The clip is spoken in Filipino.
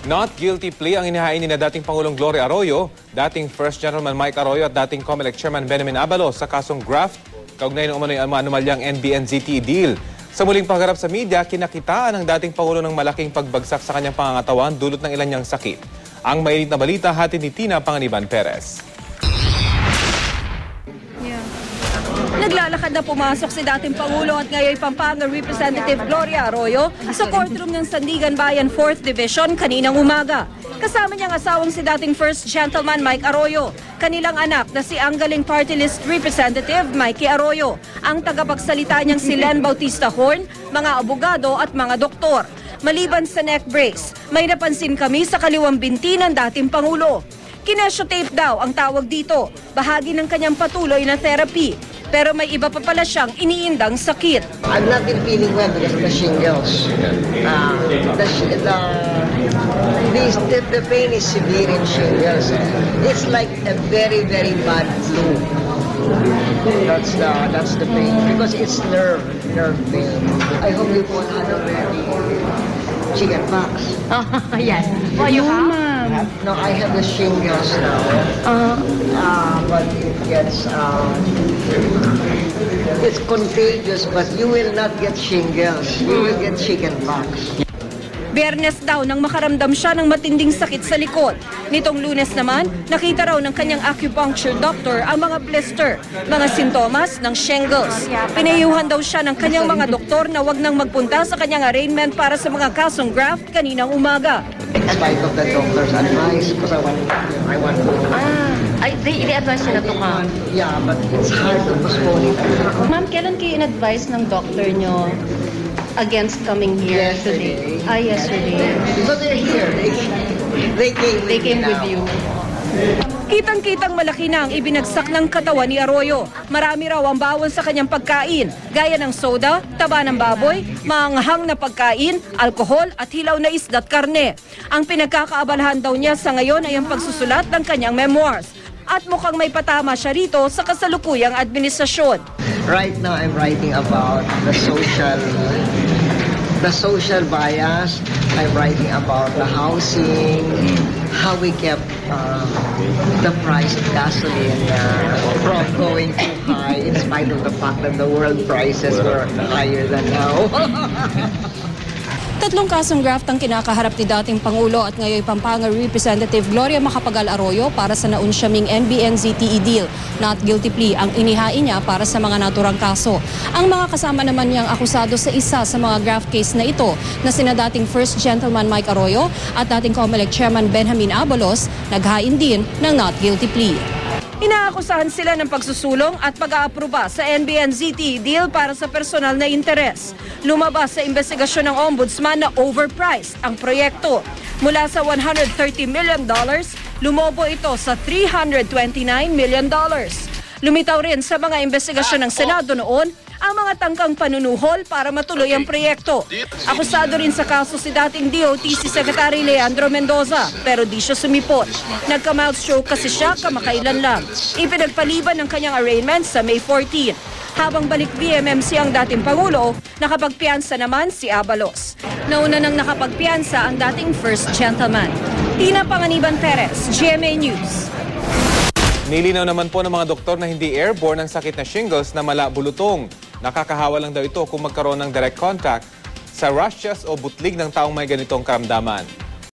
Not guilty plea ang inihain ni na dating Pangulong Gloria Arroyo, dating First Gentleman Mike Arroyo at dating COMELEC Chairman Benjamin Abalos sa kasong graft kaugnay ng umano'y anomalyang NBNZTE deal. Sa muling pagharap sa media, kinakitaan ng dating Pangulo ng malaking pagbagsak sa kanyang pangangatawan dulot ng ilan niyang sakit. Ang mainit na balita hatid ni Tina Panganiban Perez. Naglalakad na pumasok si dating Pangulo at ngayon Pampanga Representative Gloria Arroyo sa courtroom ng Sandigan Bayan 4th Division kaninang umaga. Kasama niyang asawang si dating First Gentleman Mike Arroyo, kanilang anak na si ang galing Party List Representative Mikey Arroyo, ang tagapagsalita niyang si Len Bautista Horn, mga abogado at mga doktor. Maliban sa neck brace, may napansin kami sa kaliwang binti ng dating Pangulo. Kinesyo tape daw ang tawag dito, bahagi ng kanyang patuloy na therapy. Pero may iba pa pala siyang iniindang sakit. I've not been feeling well because of the shingles. The pain is severe in shingles. It's like a very, very bad flu. That's the pain because it's nerve pain. I hope you put already chicken pox. Yes. Oh, you have? No, I have the shingles now. But it gets it's contagious, but you will not get shingles. You will get chicken pox. Biyernes daw nang makaramdam siya ng matinding sakit sa likod. Nitong Lunes naman, nakita raw ng kanyang acupuncture doctor ang mga blister, mga sintomas ng shingles. Pinayuhan daw siya ng kanyang mga doktor na wag nang magpunta sa kanyang arraignment para sa mga kasong graft kaninang umaga. In spite of the doctor's advice, because I want to. They advise you na to come. Yeah, but it's hard to postpone it. Ma'am, kailan kayo in-advise ng doctor nyo against coming here today? Yesterday. So they're here. They came with you. Kitang-kitang malaki na ang ibinagsak ng katawan ni Arroyo. Marami raw ang bawal sa kanyang pagkain, gaya ng soda, taba ng baboy, maanghang na pagkain, alkohol at hilaw na isda at karne. Ang pinagkakaabalahan daw niya sa ngayon ay ang pagsusulat ng kanyang memoirs. At mukhang may patama siya rito sa kasalukuyang administrasyon. Right now, I'm writing about the social bias. I'm writing about the housing, how we kept the price of gasoline from going too high in spite of the fact that the world prices were higher than now. Tatlong kasong graft ang kinakaharap ni dating Pangulo at ngayon Pampanga Representative Gloria Macapagal Arroyo para sa naunsyaming NBNZTE deal. Not guilty plea ang inihain niya para sa mga naturang kaso. Ang mga kasama naman niyang akusado sa isa sa mga graft case na ito na sina dating First Gentleman Mike Arroyo at dating COMELEC Chairman Benjamin Abalos naghain din ng not guilty plea. Inaakusahan sila ng pagsusulong at pag-aaproba sa NBNZTE deal para sa personal na interes. Lumabas sa investigasyon ng Ombudsman na overpriced ang proyekto. Mula sa $130 million, lumobo ito sa $329 million. Lumitaw rin sa mga investigasyon ng Senado noon ang mga tangkang panunuhol para matuloy ang proyekto. Akusado rin sa kaso si dating DOTC Secretary Leandro Mendoza pero di siya sumipot. Nagka-mouth stroke kasi siya kamakailan lang. Ipinagpaliban ng kanyang arraignment sa May 14. Habang balik BMMC ang dating Pangulo, nakapagpiyansa naman si Abalos. Nauna nang nakapagpiyansa ang dating First Gentleman. Tina Panganiban Perez, GMA News. Nilinaw naman po ng mga doktor na hindi airborne ang sakit na shingles na mala-bulutong. Nakakahawa lang daw ito kung magkaroon ng direct contact sa rashes o butlig ng taong may ganitong karamdaman.